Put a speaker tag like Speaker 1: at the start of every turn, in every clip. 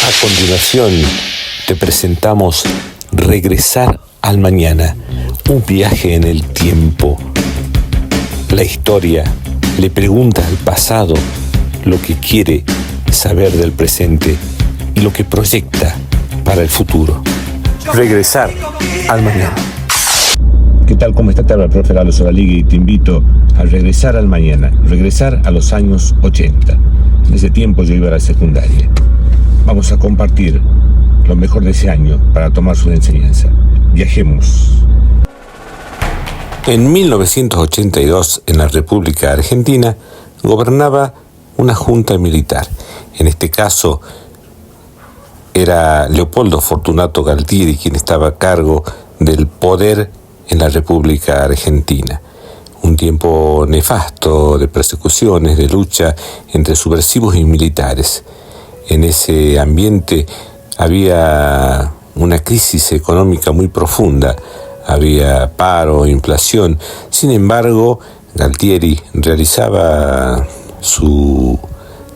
Speaker 1: A continuación, te presentamos Regresar al Mañana, un viaje en el tiempo. La historia le pregunta al pasado lo que quiere saber del presente y lo que proyecta para el futuro. Regresar al Mañana. ¿Qué tal? ¿Cómo está? Te habla el profe Lalo Solaligui y te invito a regresar al mañana, regresar a los años 80. En ese tiempo yo iba a la secundaria. Vamos a compartir lo mejor de ese año para tomar su enseñanza. Viajemos. En 1982, en la República Argentina, gobernaba una junta militar. En este caso, era Leopoldo Fortunato Galtieri quien estaba a cargo del poder en la República Argentina. Un tiempo nefasto de persecuciones, de lucha entre subversivos y militares. En ese ambiente había una crisis económica muy profunda, había paro, inflación. Sin embargo, Galtieri realizaba su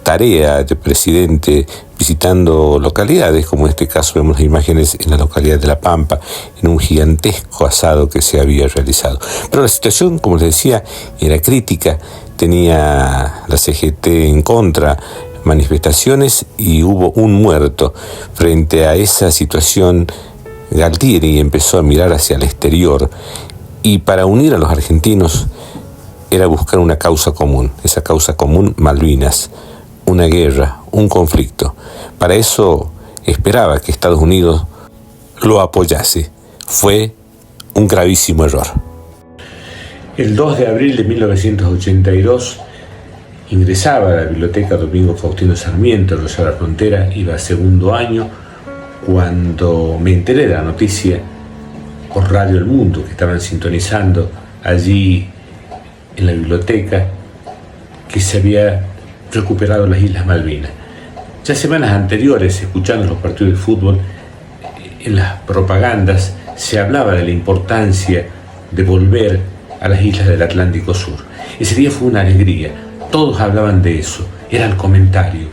Speaker 1: tarea de presidente visitando localidades, como en este caso vemos las imágenes en la localidad de La Pampa, en un gigantesco asado que se había realizado. Pero la situación, como les decía, era crítica, tenía la CGT en contra, manifestaciones y hubo un muerto. Frente a esa situación, Galtieri empezó a mirar hacia el exterior y para unir a los argentinos era buscar una causa común, esa causa común, Malvinas, una guerra, un conflicto. Para eso esperaba que Estados Unidos lo apoyase. Fue un gravísimo error. El 2 de abril de 1982 ingresaba a la biblioteca Domingo Faustino Sarmiento, en Rosario de la Frontera, iba a segundo año, cuando me enteré de la noticia por Radio El Mundo, que estaban sintonizando allí en la biblioteca, que se había recuperado las Islas Malvinas. Ya semanas anteriores, escuchando los partidos de fútbol, en las propagandas se hablaba de la importancia de volver a las islas del Atlántico Sur. Ese día fue una alegría, todos hablaban de eso, era el comentario.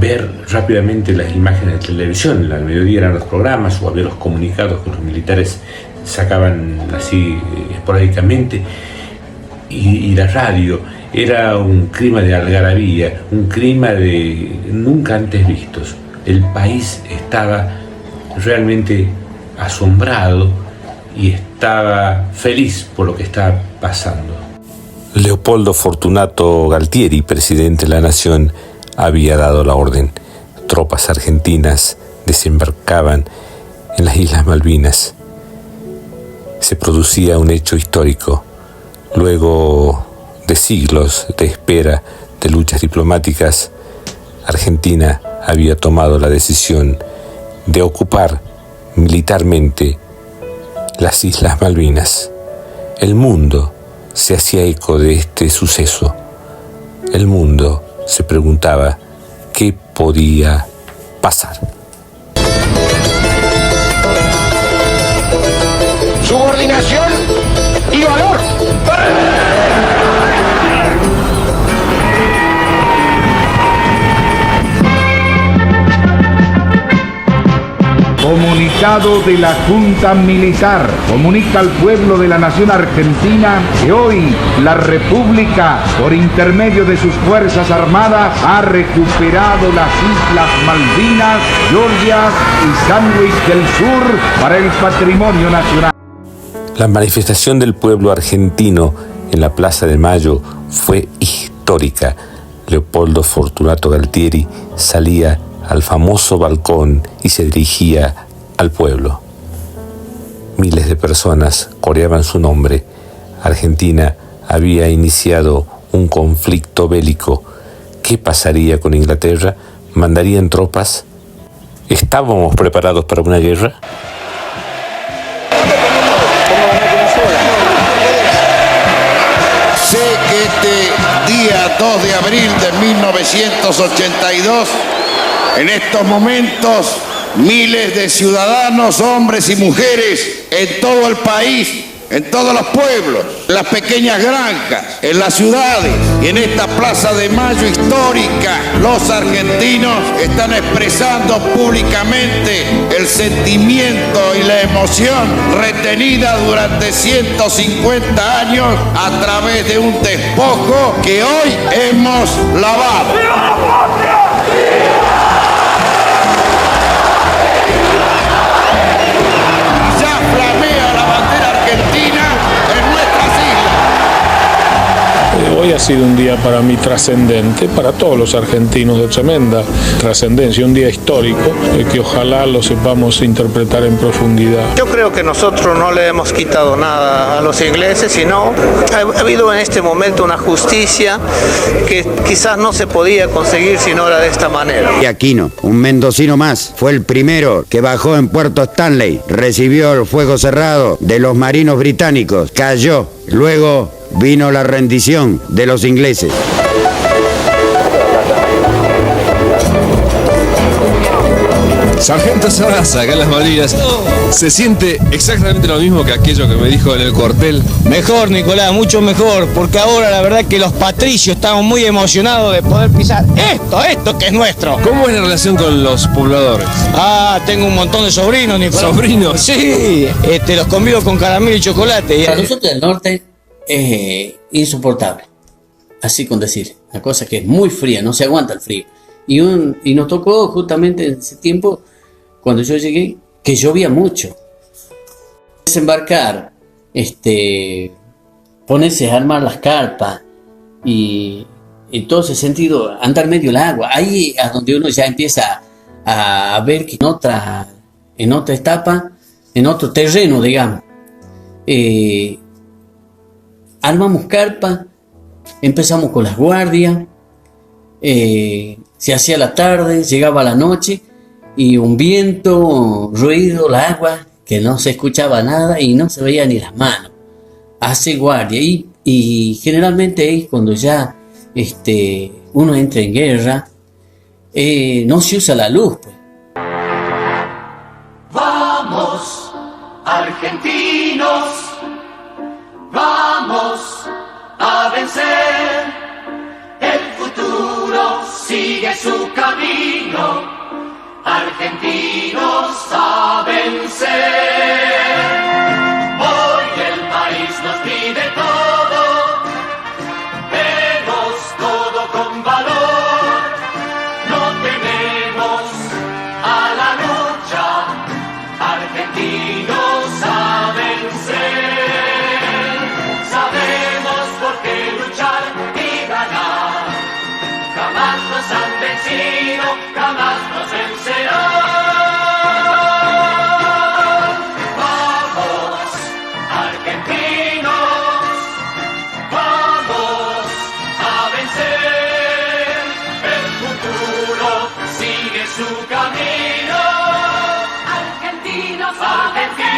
Speaker 1: Ver rápidamente las imágenes de televisión, al mediodía eran los programas o había los comunicados que los militares sacaban así esporádicamente, y la radio. Era un clima de algarabía, un clima de nunca antes vistos. El país estaba realmente asombrado y estaba feliz por lo que estaba pasando. Leopoldo Fortunato Galtieri, presidente de la Nación, había dado la orden. Tropas argentinas desembarcaban en las Islas Malvinas. Se producía un hecho histórico. Luego de siglos de espera, de luchas diplomáticas, Argentina había tomado la decisión de ocupar militarmente las Islas Malvinas. El mundo se hacía eco de este suceso. El mundo se preguntaba qué podía pasar.
Speaker 2: Subordinación y valor.
Speaker 3: Comunicado de la Junta Militar comunica al pueblo de la nación argentina que hoy la República, por intermedio de sus Fuerzas Armadas, ha recuperado las Islas Malvinas, Georgias y Sandwich del Sur para el patrimonio nacional.
Speaker 1: La manifestación del pueblo argentino en la Plaza de Mayo fue histórica. Leopoldo Fortunato Galtieri salía al famoso balcón y se dirigía al pueblo. Miles de personas coreaban su nombre. Argentina había iniciado un conflicto bélico. ¿Qué pasaría con Inglaterra? ¿Mandarían tropas? ¿Estábamos preparados para una guerra?
Speaker 4: Sé que este día 2 de abril de 1982, en estos momentos, miles de ciudadanos, hombres y mujeres en todo el país en todos los pueblos, en las pequeñas granjas, en las ciudades y en esta Plaza de Mayo histórica, los argentinos están expresando públicamente el sentimiento y la emoción retenida durante 150 años a través de un despojo que hoy hemos lavado.
Speaker 5: Hoy ha sido un día para mí trascendente, para todos los argentinos, de tremenda trascendencia, un día histórico que ojalá lo sepamos interpretar en profundidad.
Speaker 6: Yo creo que nosotros no le hemos quitado nada a los ingleses, sino ha habido en este momento una justicia que quizás no se podía conseguir si no era de esta manera.
Speaker 7: Y Aquino, un mendocino más, fue el primero que bajó en Puerto Stanley, recibió el fuego cerrado de los marinos británicos, cayó, luego vino la rendición de los ingleses.
Speaker 8: Sargento Sarraza, acá en las Malvinas, se siente exactamente lo mismo que aquello que me dijo en el cuartel.
Speaker 9: Mejor, Nicolás, mucho mejor, porque ahora la verdad que los patricios estamos muy emocionados de poder pisar esto que es nuestro.
Speaker 8: ¿Cómo es la relación con los pobladores?
Speaker 9: Tengo un montón de sobrinos, Nicolás.
Speaker 8: ¿Sobrinos?
Speaker 9: Sí, los convido con caramelo y chocolate.
Speaker 10: Para nosotros del norte es insoportable, así con decir, una cosa que es muy fría, no se aguanta el frío. Y nos tocó justamente en ese tiempo, cuando yo llegué, que llovía mucho. Desembarcar, ponerse a armar las carpas y en todo ese sentido, andar medio el agua. Ahí es donde uno ya empieza a ver que en otra etapa, en otro terreno, digamos, armamos carpa, empezamos con las guardias, se hacía la tarde, llegaba la noche y un viento, ruido, el agua, que no se escuchaba nada y no se veía ni las manos. Hace guardia y generalmente ahí cuando ya uno entra en guerra, no se usa la luz, pues.
Speaker 11: Vamos, argentinos, vamos a vencer. El futuro sigue su camino, argentinos a vencer. Hoy el país nos pide todo, demos todo con valor. No tememos a la lucha, argentinos a vencer. Sabemos por qué luchar y ganar. Jamás nos han vencido, jamás nos vencerán. Vamos, argentinos, vamos a vencer. El futuro sigue su camino. Argentinos a vencer.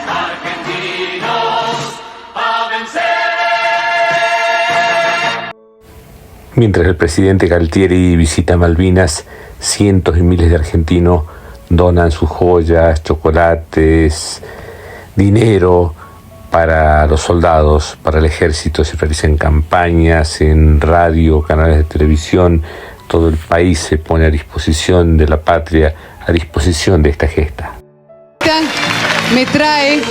Speaker 11: Argentinos a vencer.
Speaker 1: Mientras el presidente Galtieri visita Malvinas, cientos y miles de argentinos donan sus joyas, chocolates, dinero para los soldados, para el ejército. Se realizan campañas en radio, canales de televisión. Todo el país se pone a disposición de la patria, a disposición de esta gesta.
Speaker 12: Me trae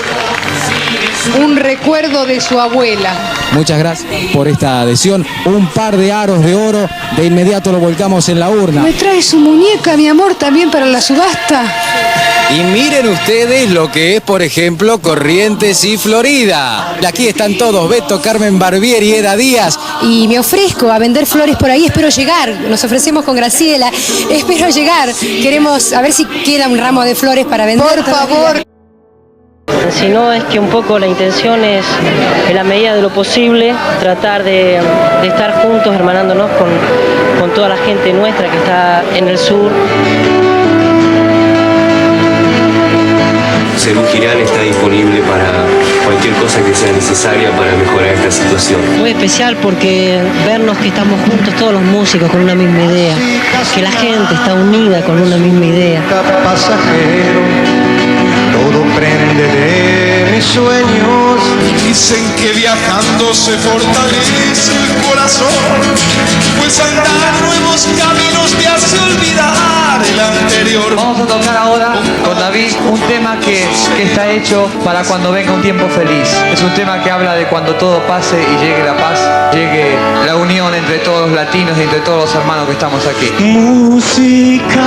Speaker 12: un recuerdo de su abuela.
Speaker 13: Muchas gracias por esta adhesión. Un par de aros de oro, de inmediato lo volcamos en la urna.
Speaker 12: Me trae su muñeca, mi amor, también para la subasta.
Speaker 13: Y miren ustedes lo que es, por ejemplo, Corrientes y Florida. Aquí están todos, Beto, Carmen Barbieri, Eda Díaz.
Speaker 14: Y me ofrezco a vender flores por ahí, espero llegar. Nos ofrecemos con Graciela, espero llegar. Queremos a ver si queda un ramo de flores para vender.
Speaker 12: Por favor.
Speaker 15: Si no, es que un poco la intención es, en la medida de lo posible, tratar de estar juntos, hermanándonos con toda la gente nuestra que está en el sur.
Speaker 16: Cerú Girán está disponible para cualquier cosa que sea necesaria para mejorar esta situación.
Speaker 15: Muy especial porque vernos que estamos juntos todos los músicos con una misma idea, que la gente está unida con una misma idea.
Speaker 11: Pasajero, todo prende.
Speaker 17: de mis sueños.
Speaker 18: Dicen que viajando se fortalece el corazón, pues andar nuevos caminos te hace olvidar el anterior.
Speaker 19: Vamos a tocar ahora con David un tema que está hecho para cuando venga un tiempo feliz. Es un tema que habla de cuando todo pase y llegue la paz, llegue la unión entre todos los latinos y entre todos los hermanos que estamos aquí.
Speaker 17: Música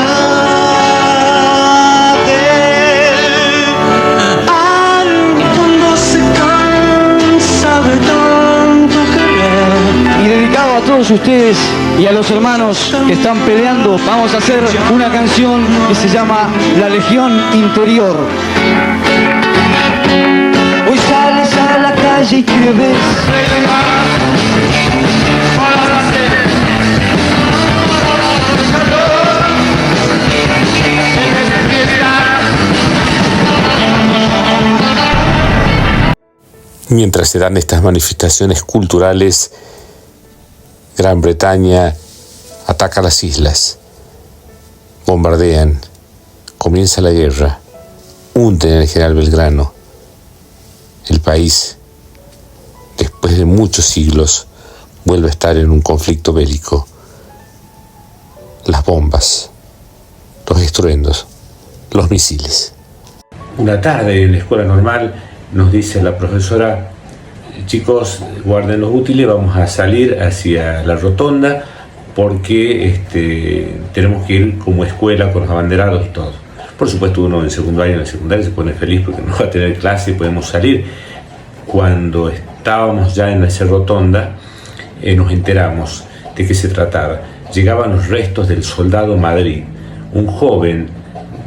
Speaker 19: y dedicado a todos ustedes y a los hermanos que están peleando, vamos a hacer una canción que se llama La Legión Interior. Hoy sales a la calle y te ves
Speaker 1: Mientras se dan estas manifestaciones culturales, Gran Bretaña ataca las islas, bombardean, comienza la guerra, hunden al general Belgrano. El país, después de muchos siglos, vuelve a estar en un conflicto bélico. Las bombas, los estruendos, los misiles. Una tarde en la escuela normal nos dice la profesora: chicos, guarden los útiles, vamos a salir hacia la rotonda porque tenemos que ir como escuela con los abanderados y todo. Por supuesto, uno en la secundaria se pone feliz porque no va a tener clase y podemos salir. Cuando estábamos ya en esa rotonda, nos enteramos de qué se trataba. Llegaban los restos del soldado Madrid, un joven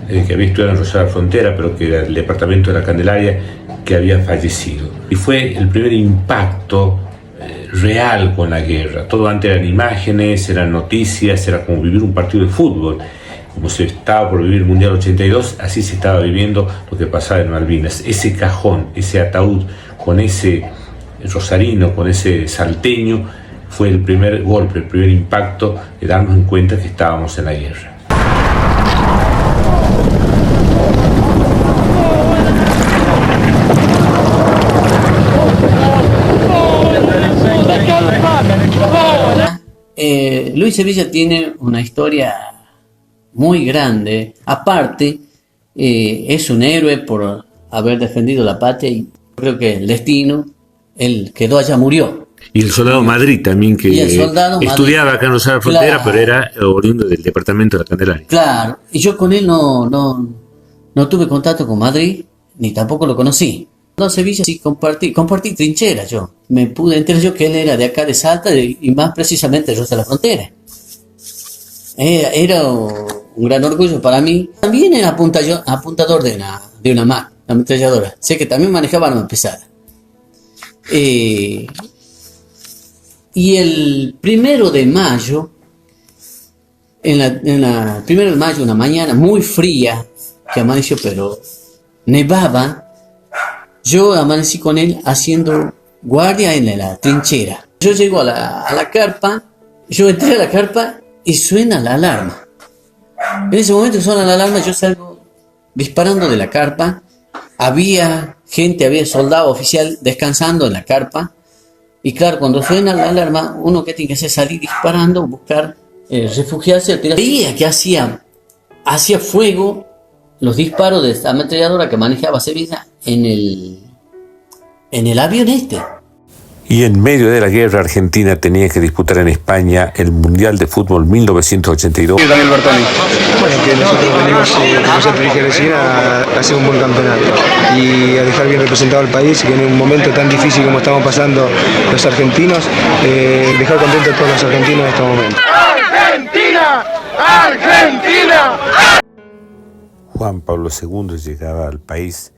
Speaker 1: que había estudiado en Rosario de la Frontera, pero que era del departamento de la Candelaria, que había fallecido. Y fue el primer impacto real con la guerra. Todo antes eran imágenes, eran noticias, era como vivir un partido de fútbol. Como se estaba por vivir el Mundial 82, así se estaba viviendo lo que pasaba en Malvinas. Ese cajón, ese ataúd, con ese rosarino, con ese salteño, fue el primer golpe, el primer impacto de darnos en cuenta que estábamos en la guerra.
Speaker 10: Luis Sevilla tiene una historia muy grande. Aparte, es un héroe por haber defendido la patria y creo que el destino, él quedó allá, murió.
Speaker 1: Y el soldado Madrid también, que estudiaba acá en Rosario de la Frontera, claro, pero era oriundo del departamento de la Candelaria.
Speaker 10: Claro, y yo con él no tuve contacto con Madrid, ni tampoco lo conocí. En Sevilla sí compartí trincheras yo. Me pude enterar yo que él era de acá de Salta y más precisamente de Rosario de la Frontera. Era un gran orgullo para mí. También era apuntador de una Mac, la ametralladora. Sé que también manejaba armas pesadas. Y el 1 de mayo, en la 1 de mayo, una mañana muy fría, que amaneció, pero nevaba, yo amanecí con él haciendo guardia en la trinchera. Yo llego a la carpa, yo entré a la carpa y suena la alarma. En ese momento suena la alarma, yo salgo disparando de la carpa. Había soldado oficial descansando en la carpa. Y claro, cuando suena la alarma, uno que tiene que hacer es salir disparando, buscar refugiarse. Veía que hacía fuego los disparos de esta ametralladora que manejaba Sevilla en el avión este.
Speaker 1: Y en medio de la guerra, Argentina tenía que disputar en España el Mundial de Fútbol 1982.
Speaker 20: Daniel Bertoni. Bueno, que nosotros venimos, como ya te dije recién, a hacer un buen campeonato y a dejar bien representado al país, que en un momento tan difícil como estamos pasando los argentinos, dejar contentos a todos los argentinos en este momento.
Speaker 2: ¡Argentina! ¡Argentina!
Speaker 1: Juan Pablo II llegaba al país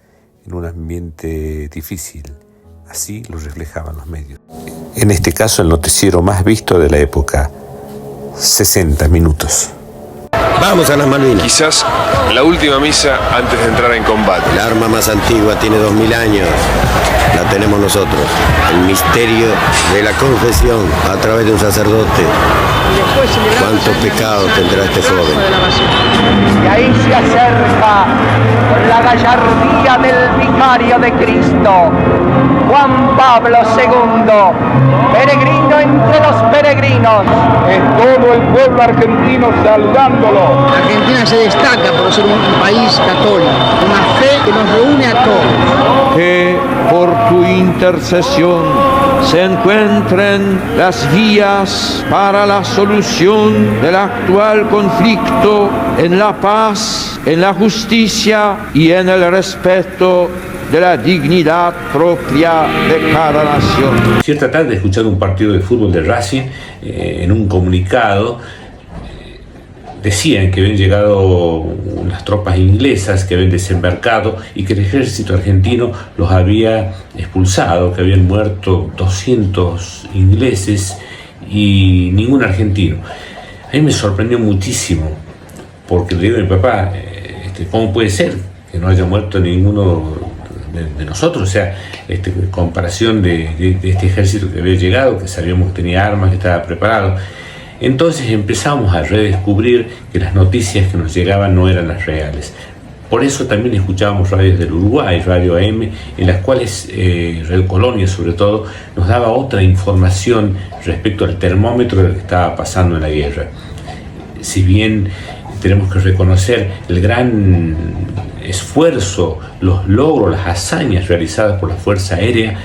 Speaker 1: en un ambiente difícil. Así lo reflejaban los medios. En este caso, el noticiero más visto de la época, 60 minutos.
Speaker 7: Vamos a las Malvinas.
Speaker 8: Quizás la última misa antes de entrar en combate.
Speaker 7: El arma más antigua tiene 2000 años. la tenemos nosotros. El misterio de la confesión a través de un sacerdote. ¿Cuántos pecados tendrá este joven?
Speaker 21: Y ahí se acerca con la gallardía del vicario de Cristo, Juan Pablo II, peregrino entre los peregrinos.
Speaker 3: Es todo el pueblo argentino saludándolo.
Speaker 22: Argentina se destaca por ser un país católico, una fe que nos reúne a todos.
Speaker 23: Que por tu intercesión se encuentren las vías para la solución del actual conflicto en la paz, en la justicia y en el respeto de la dignidad propia de cada nación.
Speaker 1: Cierta tarde, escuchando un partido de fútbol de Racing, en un comunicado decían que habían llegado unas tropas inglesas que habían desembarcado y que el ejército argentino los había expulsado, que habían muerto 200 ingleses y ningún argentino. A mí me sorprendió muchísimo, porque le digo a mi papá, ¿cómo puede ser que no haya muerto ninguno de nosotros? O sea, comparación de este ejército que había llegado, que sabíamos que tenía armas, que estaba preparado. Entonces empezamos a redescubrir que las noticias que nos llegaban no eran las reales. Por eso también escuchábamos radios del Uruguay, Radio AM, en las cuales Radio Colonia sobre todo nos daba otra información respecto al termómetro de lo que estaba pasando en la guerra. Si bien tenemos que reconocer el gran esfuerzo, los logros, las hazañas realizadas por la Fuerza Aérea,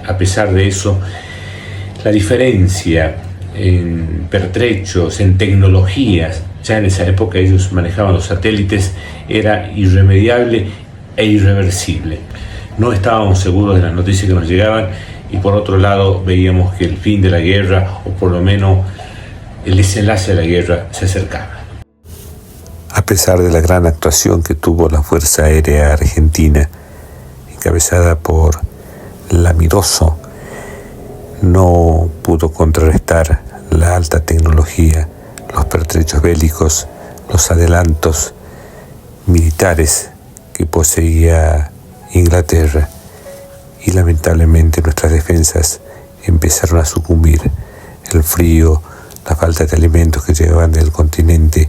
Speaker 1: a pesar de eso, la diferencia en pertrechos, en tecnologías, ya en esa época ellos manejaban los satélites, era irremediable e irreversible. No estábamos seguros de las noticias que nos llegaban y por otro lado veíamos que el fin de la guerra, o por lo menos el desenlace de la guerra, se acercaba. A pesar de la gran actuación que tuvo la Fuerza Aérea Argentina, encabezada por Lamiroso, no pudo contrarrestar la alta tecnología, los pertrechos bélicos, los adelantos militares que poseía Inglaterra, y lamentablemente nuestras defensas empezaron a sucumbir. El frío, la falta de alimentos que llegaban del continente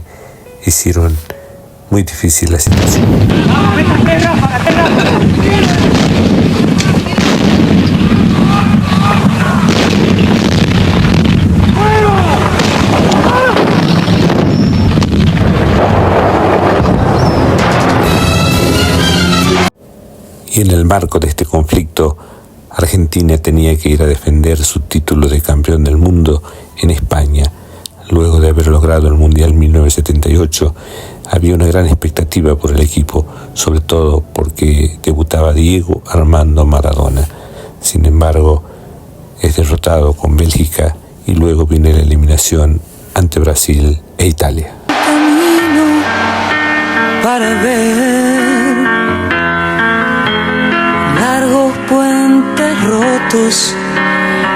Speaker 1: hicieron muy difícil la situación. Y en el marco de este conflicto, Argentina tenía que ir a defender su título de campeón del mundo en España. Luego de haber logrado el Mundial 1978, había una gran expectativa por el equipo, sobre todo porque debutaba Diego Armando Maradona. Sin embargo, es derrotado con Bélgica y luego viene la eliminación ante Brasil e Italia.
Speaker 24: Camino para ver largos puentes rotos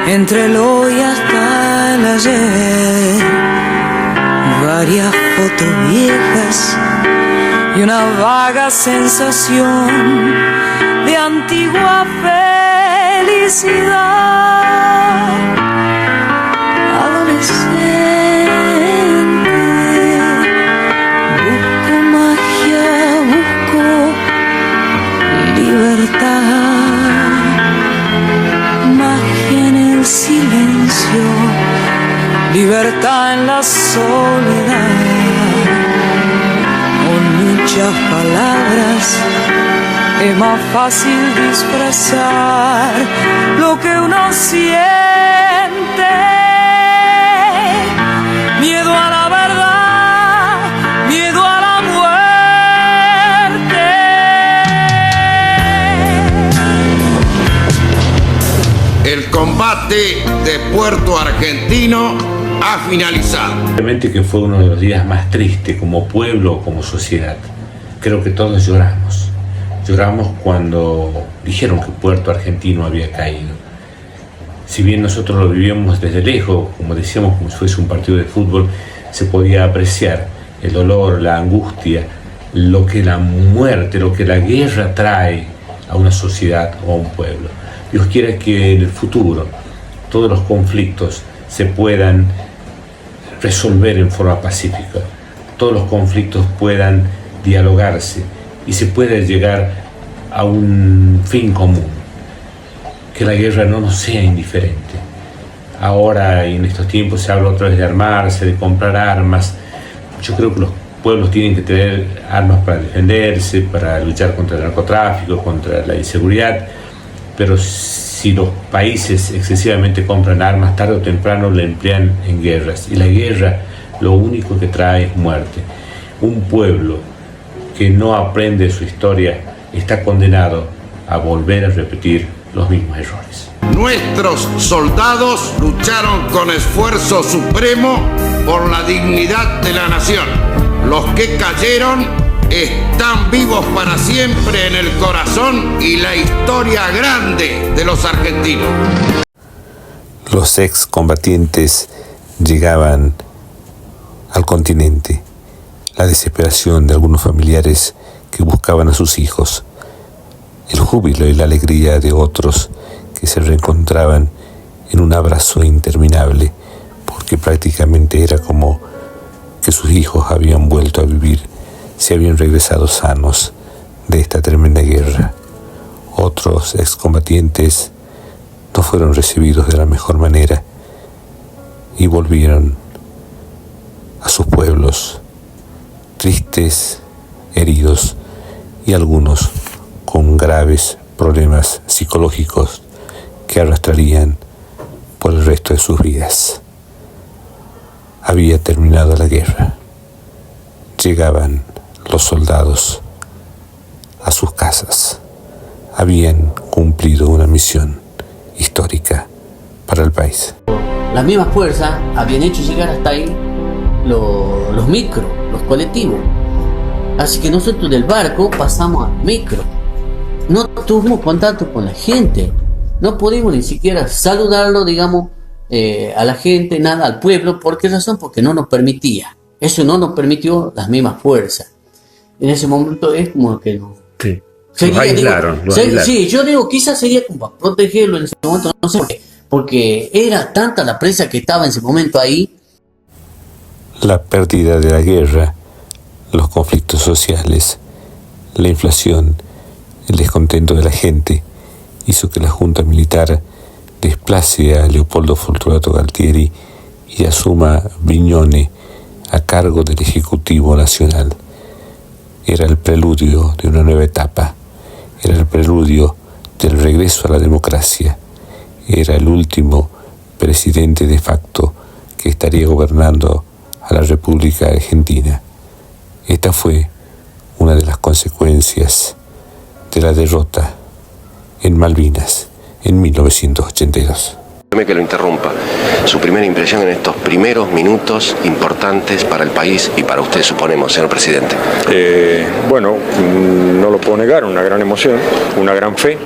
Speaker 24: entre el hoy hasta el ayer, varias fotos viejas y una vaga sensación de antigua felicidad. Adolescente, busco magia, busco libertad, magia en el silencio, libertad en la soledad. Con muchas palabras es más fácil disfrazar lo que uno siente. Miedo a la verdad, miedo a la
Speaker 4: muerte. El combate de Puerto Argentino ha finalizado.
Speaker 1: Obviamente que fue uno de los días más tristes como pueblo, como sociedad. Creo que todos lloramos. Lloramos cuando dijeron que Puerto Argentino había caído. Si bien nosotros lo vivíamos desde lejos, como decíamos, como si fuese un partido de fútbol, se podía apreciar el dolor, la angustia, lo que la muerte, lo que la guerra trae a una sociedad o a un pueblo. Dios quiera que en el futuro todos los conflictos se puedan resolver en forma pacífica, todos los conflictos puedan dialogarse y se pueda llegar a un fin común, que la guerra no nos sea indiferente. Ahora, en estos tiempos, se habla otra vez de armarse, de comprar armas. Yo creo que los pueblos tienen que tener armas para defenderse, para luchar contra el narcotráfico, contra la inseguridad, pero si los países excesivamente compran armas, tarde o temprano la emplean en guerras, y la guerra lo único que trae es muerte. Un pueblo que no aprende su historia está condenado a volver a repetir los mismos errores.
Speaker 4: Nuestros soldados lucharon con esfuerzo supremo por la dignidad de la nación. Los que cayeron están vivos para siempre en el corazón y la historia grande de los argentinos.
Speaker 1: Los excombatientes llegaban al continente. La desesperación de algunos familiares que buscaban a sus hijos, el júbilo y la alegría de otros que se reencontraban en un abrazo interminable, porque prácticamente era como que sus hijos habían vuelto a vivir, se habían regresado sanos de esta tremenda guerra. Otros excombatientes no fueron recibidos de la mejor manera y volvieron a sus pueblos tristes, heridos y algunos con graves problemas psicológicos que arrastrarían por el resto de sus vidas. Había terminado la guerra. Llegaban los soldados a sus casas. Habían cumplido una misión histórica para el país.
Speaker 10: Las mismas fuerzas habían hecho llegar hasta ahí los micros, los colectivos. Así que nosotros del barco pasamos al micro. No tuvimos contacto con la gente. No pudimos ni siquiera saludarlo, digamos, a la gente, nada, al pueblo. ¿Por qué razón? Porque no nos permitía. Eso no nos permitió las mismas fuerzas. En ese momento es como que no.
Speaker 1: Sí.
Speaker 10: Sería,
Speaker 1: aislaron.
Speaker 10: Sí, yo digo, quizás sería como para protegerlo en ese momento, no sé por qué. Porque era tanta la presa que estaba en ese momento ahí.
Speaker 1: La pérdida de la guerra, los conflictos sociales, la inflación, el descontento de la gente, hizo que la Junta Militar desplace a Leopoldo Fortunato Galtieri y asuma Brignone a cargo del Ejecutivo Nacional. Era el preludio de una nueva etapa, era el preludio del regreso a la democracia, era el último presidente de facto que estaría gobernando a la República Argentina. Esta fue una de las consecuencias de la derrota en Malvinas en 1982.
Speaker 5: Déjeme que lo interrumpa. Su primera impresión en estos primeros minutos importantes para el país y para usted, suponemos, señor presidente.
Speaker 6: Bueno, no lo puedo negar, una gran emoción, una gran fe.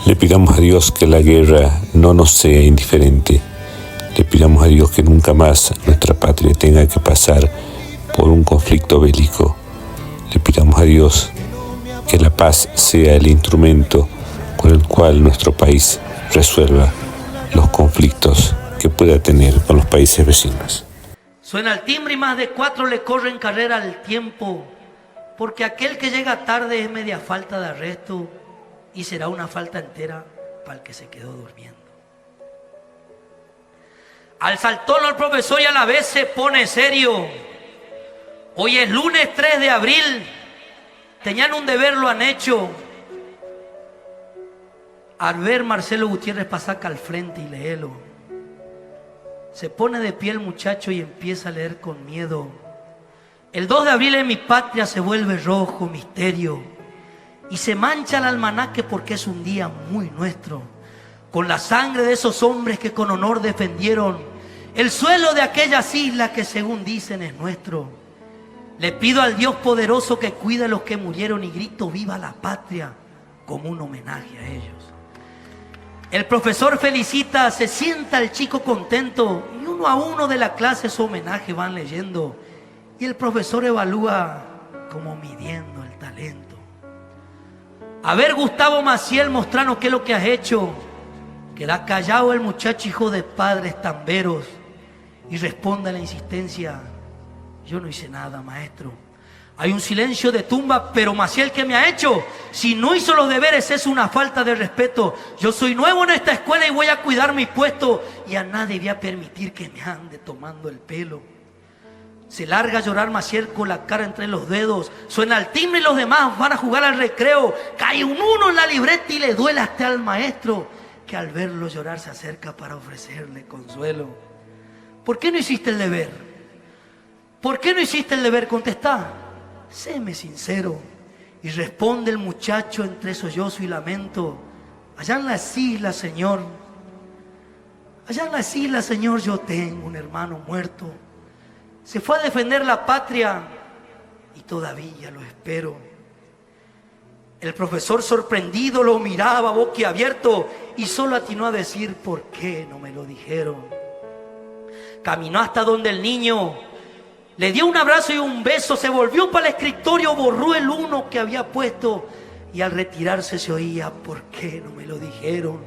Speaker 1: Le pidamos a Dios que la guerra no nos sea indiferente. Le pidamos a Dios que nunca más nuestra patria tenga que pasar por un conflicto bélico. Le pidamos a Dios que la paz sea el instrumento con el cual nuestro país resuelva los conflictos que pueda tener con los países vecinos.
Speaker 9: Suena el timbre y más de 4 le corren carrera al tiempo, porque aquel que llega tarde es media falta de arresto y será una falta entera para el que se quedó durmiendo. Al saltón el profesor y a la vez se pone serio. Hoy es lunes 3 de abril, tenían un deber, lo han hecho. Al ver Marcelo Gutiérrez pasar acá al frente y léelo, se pone de pie el muchacho y empieza a leer con miedo. El 2 de abril en mi patria se vuelve rojo misterio y se mancha el almanaque porque es un día muy nuestro, con la sangre de esos hombres que con honor defendieron el suelo de aquellas islas que según dicen es nuestro. Le pido al Dios poderoso que cuide a los que murieron y grito viva la patria como un homenaje a ellos. El profesor felicita, se sienta el chico contento y uno a uno de la clase su homenaje van leyendo y el profesor evalúa como midiendo el talento. A ver, Gustavo Maciel, mostranos qué es lo que has hecho. Queda callado el muchacho, hijo de padres tamberos, y responde a la insistencia: yo no hice nada, maestro. Hay un silencio de tumba, pero Maciel, ¿qué me ha hecho? Si no hizo los deberes es una falta de respeto. Yo soy nuevo en esta escuela y voy a cuidar mi puesto, y a nadie voy a permitir que me ande tomando el pelo. Se larga a llorar Maciel con la cara entre los dedos. Suena el timbre y los demás van a jugar al recreo. Cae un 1 en la libreta y le duele hasta al maestro, que al verlo llorar se acerca para ofrecerle consuelo. ¿Por qué no hiciste el deber? ¿Por qué no hiciste el deber? Contestá, séme sincero. Y responde el muchacho entre sollozo y lamento: allá en las islas, Señor, allá en las islas, Señor, yo tengo un hermano muerto. Se fue a defender la patria y todavía lo espero. El profesor sorprendido lo miraba boquiabierto y solo atinó a decir: ¿por qué no me lo dijeron? Caminó hasta donde el niño, le dio un abrazo y un beso, se volvió para el escritorio, borró el 1 que había puesto y al retirarse se oía: ¿por qué no me lo dijeron?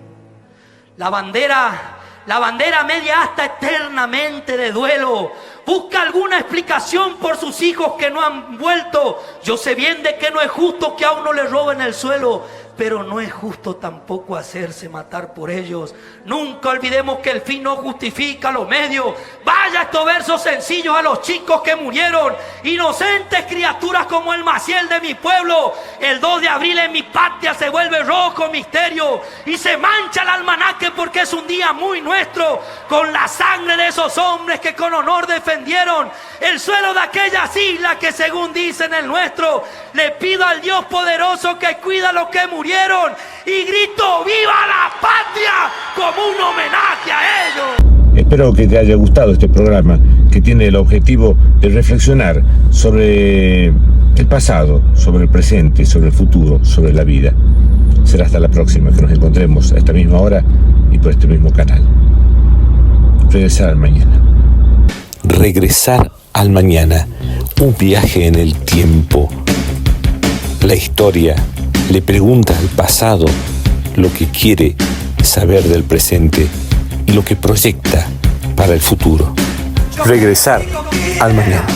Speaker 9: La bandera media hasta eternamente de duelo. Busca alguna explicación por sus hijos que no han vuelto. Yo sé bien de que no es justo que a uno le roben el suelo, pero no es justo tampoco hacerse matar por ellos. Nunca olvidemos que el fin no justifica los medios. Vaya estos versos sencillos a los chicos que murieron, inocentes criaturas como el Maciel de mi pueblo. El 2 de abril en mi patria se vuelve rojo misterio y se mancha el almanaque porque es un día muy nuestro, con la sangre de esos hombres que con honor defendieron el suelo de aquellas islas que según dicen el nuestro. Le pido al Dios poderoso que cuida a los que murieron y grito: ¡viva la patria!, como un homenaje a ellos.
Speaker 1: Espero que te haya gustado este programa, que tiene el objetivo de reflexionar sobre el pasado, sobre el presente, sobre el futuro, sobre la vida. Será hasta la próxima, que nos encontremos a esta misma hora y por este mismo canal. Regresar al mañana. Regresar al mañana, un viaje en el tiempo. La historia le pregunta al pasado lo que quiere saber del presente y lo que proyecta para el futuro. Regresar al mañana.